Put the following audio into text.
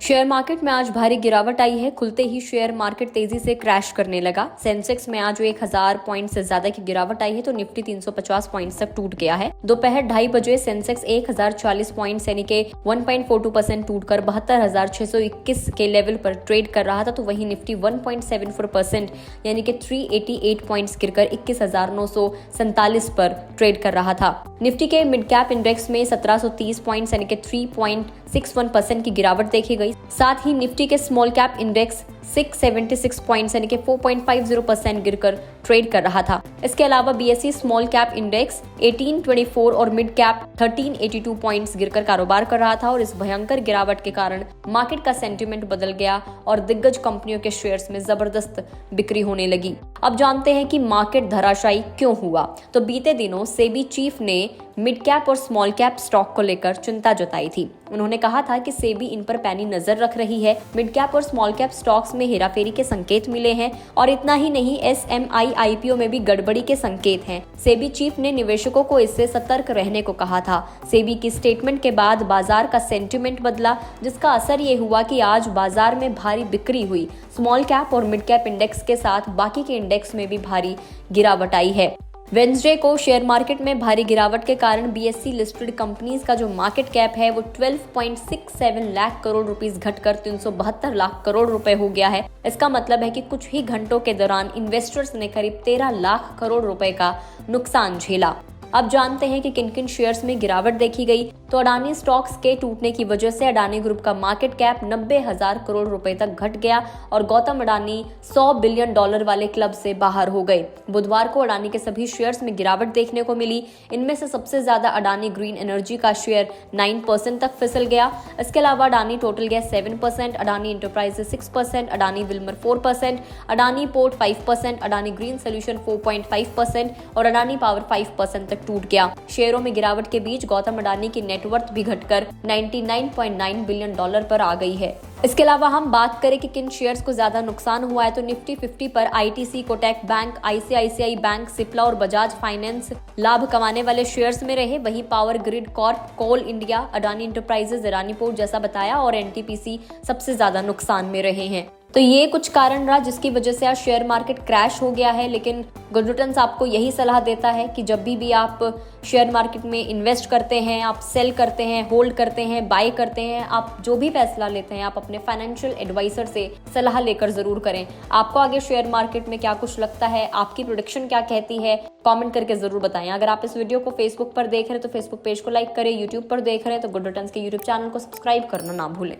Share market में आज भारी गिरावट आई है। खुलते ही शेयर मार्केट तेजी से क्रैश करने लगा। सेंसेक्स में आज 1000 पॉइंट से ज्यादा की गिरावट आई है तो निफ्टी 350 पॉइंट तक टूट गया है। दोपहर 2:30 बजे सेंसेक्स 1040 पॉइंट यानी के 1.42% टूटकर 72,621 के लेवल पर ट्रेड कर रहा था, तो वहीं निफ्टी 1.74% यानी कि 388 पॉइंट्स गिरकर 21,947 पर ट्रेड कर रहा था। निफ्टी के मिड कैप इंडेक्स में 1730 पॉइंट्स यानी कि 3.61% की गिरावट देखी गई। साथ ही निफ्टी के स्मॉल कैप इंडेक्स 676 पॉइंट्स यानी कि 4.50% गिरकर ट्रेड कर रहा था। इसके अलावा बीएसई स्मॉल कैप इंडेक्स 1824 और मिड कैप 1382 पॉइंट्स गिरकर कारोबार कर रहा था और इस भयंकर गिरावट के कारण मार्केट का सेंटीमेंट बदल गया और दिग्गज कंपनियों के शेयर्स में जबरदस्त बिक्री होने लगी। अब जानते हैं कि मार्केट धराशायी क्यों हुआ। तो बीते दिनों सेबी चीफ ने मिड कैप और स्मॉल कैप स्टॉक को लेकर चिंता जताई थी। उन्होंने कहा था कि सेबी इन पर पैनी नजर रख रही है। मिड कैप और स्मॉल कैप स्टॉक्स में हेराफेरी के संकेत मिले हैं और इतना ही नहीं, एसएमआई आईपीओ में भी गड़बड़ी के संकेत हैं। सेबी चीफ ने निवेशकों को इससे सतर्क रहने को कहा था। सेबी की स्टेटमेंट के बाद बाजार का सेंटीमेंट बदला, जिसका असर ये हुआ कि आज बाजार में भारी बिक्री हुई। स्मॉल कैप और मिड कैप इंडेक्स के साथ बाकी के इंडेक्स में भी भारी गिरावट आई है। वेडनेसडे को शेयर मार्केट में भारी गिरावट के कारण बीएसई लिस्टेड कंपनीज का जो मार्केट कैप है वो 12.67 लाख करोड़ रुपीस घटकर 372 लाख करोड़ रुपए हो गया है। इसका मतलब है कि कुछ ही घंटों के दौरान इन्वेस्टर्स ने करीब 13 लाख करोड़ रुपए का नुकसान झेला। अब जानते हैं कि किन किन शेयर्स में गिरावट देखी गई। तो अडानी स्टॉक्स के टूटने की वजह से अडानी ग्रुप का मार्केट कैप 90,000 करोड़ रुपए तक घट गया और गौतम अडानी $100 बिलियन वाले क्लब से बाहर हो गए। बुधवार को अडानी के सभी शेयर्स में गिरावट देखने को मिली। इनमें से सबसे ज्यादा अडानी ग्रीन एनर्जी का शेयर 9% तक फिसल गया। इसके अलावा Adani total gas 7%, Adani enterprises 6%, Adani Wilmer 4%, Adani port 5%, Adani green solution 4.5% और अडानी पावर 5% तक टूट गया। शेयरों में गिरावट के बीच गौतम अडानी की नेटवर्थ भी घटकर $99.9 बिलियन पर आ गई है। इसके अलावा हम बात करें कि किन शेयर्स को ज्यादा नुकसान हुआ है तो निफ्टी 50 पर ITC, Kotak bank, ICICI bank, Cipla और बजाज फाइनेंस लाभ कमाने वाले शेयर्स में रहे। वहीं power grid corp, coal India, Adani enterprises, Adani port जैसा बताया और एनटीपीसी सबसे ज्यादा नुकसान में रहे हैं। तो ये कुछ कारण रहा जिसकी वजह से आज शेयर मार्केट क्रैश हो गया है। लेकिन गुड रिटर्न्स आपको यही सलाह देता है कि जब भी आप शेयर मार्केट में इन्वेस्ट करते हैं, आप सेल करते हैं, होल्ड करते हैं, बाय करते हैं, आप जो भी फैसला लेते हैं आप अपने फाइनेंशियल एडवाइजर से सलाह लेकर जरूर करें। आपको आगे शेयर मार्केट में क्या कुछ लगता है, आपकी प्रेडिक्शन क्या कहती है, कमेंट करके जरूर बताएं। अगर आप इस वीडियो को फेसबुक पर देख रहे हैं तो फेसबुक पेज को लाइक करें, यूट्यूब पर देख रहे हैं तो गुड रिटर्न्स के यूट्यूब चैनल को सब्सक्राइब करना ना भूलें।